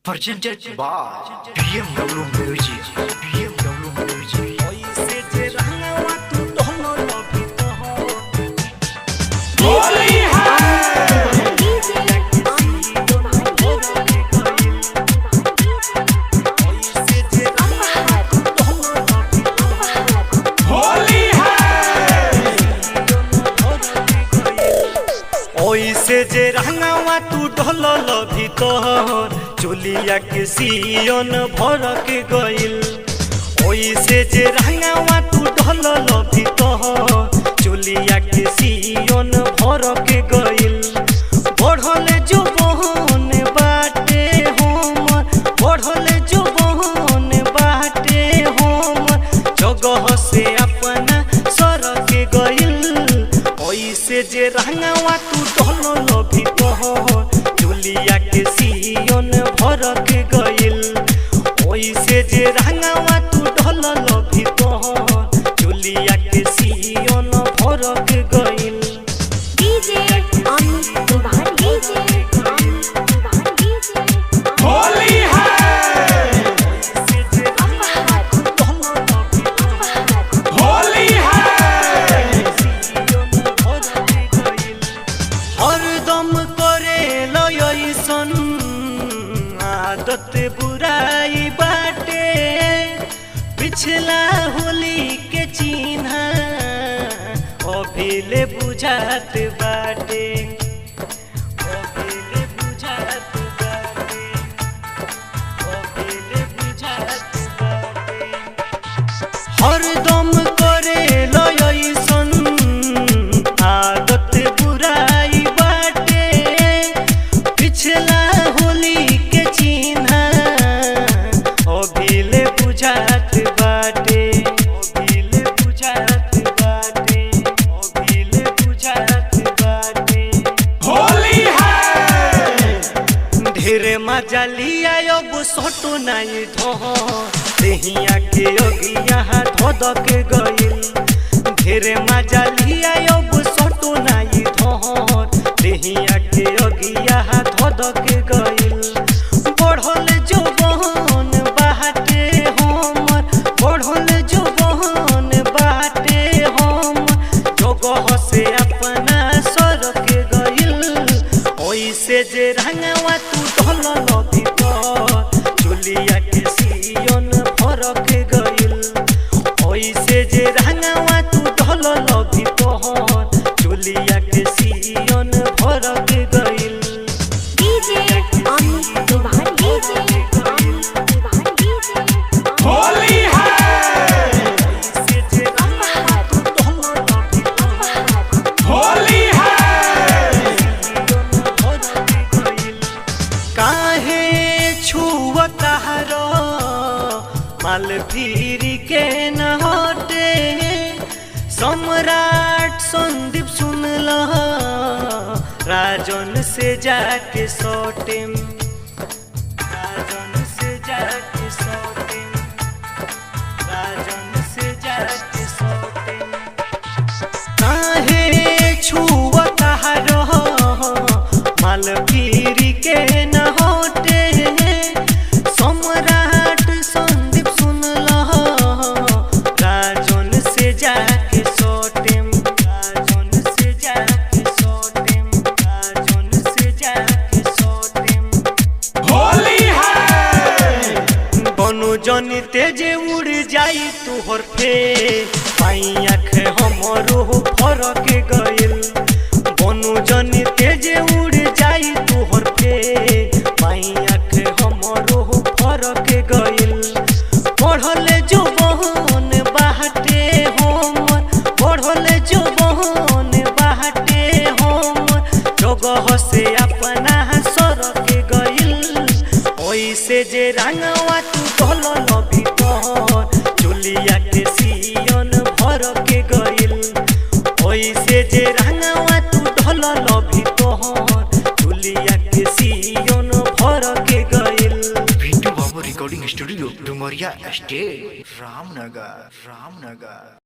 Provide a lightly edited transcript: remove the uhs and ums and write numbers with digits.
presented by BMW Music. BMW Music. ओइसे जे रंगवा तू ढोलल भीतर चोलिया के सियन भर के गइल। ओइसे जे रंगवा तू ढोलल भीतर चोलिया के सियन भर के गइल। बढ़ल जो बहन बाटे हमर, बढ़ल जो बहन बाटे हमर, जगह से अपना सर के गइल। ओइसे जे रंगवा तू ढोलल भीतर चोलिया के सियन भर के गइल। ओइसे जे रंगवा तू ढोलल भीतर चोलिया के सियन भर के गइल। डीजे अमित तुम्हारी डीजे होली है। होली है। हरदम करे लयसन आदत बुराई बाटे, पिछला होली के चिन्ह अभिले बुझात बाटे, अभिले बुझात बाटे, अभिले बुझात बाटे। हरदम करे लयसन आदत बुराई बाटे, पिछला होली के चिन्ह अभिले बुझात बाटे, अभिले बुझात बाटे, अभिले बुझात बाटे। होली है। ढेरे मजा लिया अब सोटो नहीं धो देहिया के अगिया धोद के गइल। ढेरे मजा लिया अब सोटो नहीं धो देहिया के अगिया धोद के गइल। बढ़ल जो बहन बाटे हमर, बढ़ल जो बहन बाटे हम, जगह से अपना सर के गइल। ओइसे जे रंगवा तू ढोलल भीतर चोलिया के सियन भर के गइल। ओइसे जे रंगवा तू ढोलल भीतर चोलिया के सियन भर के गइल। डीजे अमित तुम्हारी डीजे होली है। होली है। काहे छुअता हरो माल फिर के न हटे, सम्राट संदीप सुनल राजन से जाके सौटेम, राजन से जाके सौटेम, राजन से जाके सौटेम। काहे छुअता हरो माल फिर के न हटे, सम्राट संदीप सुनल राजन से जाके सौटेम, राजन से जाके सौटेम, राजन से जाके सौटेम। होली है। बनु जनी तेजे उड़ जाई तुहर फे पाई आँख हमरो फर के गइल। बनु जनी तेजे उड़ जाई तुहर फे पाई आँख हमरो फर के गइल। बढ़ल जो बहन बाटे हमर, बढ़ल जो बहन बाटे हमर, जगह से अपना सर के गइल। ओइसे जे रंगवा तू ढोलल भीतर चोलिया के सियन भर के गइल। ओइसे जे रंगवा तू ढोलल भीतर चोलिया के सियन भर के गइल। Bintu Babu Recording Studio, Dumaria Estate, Ramnagar, Ramnagar.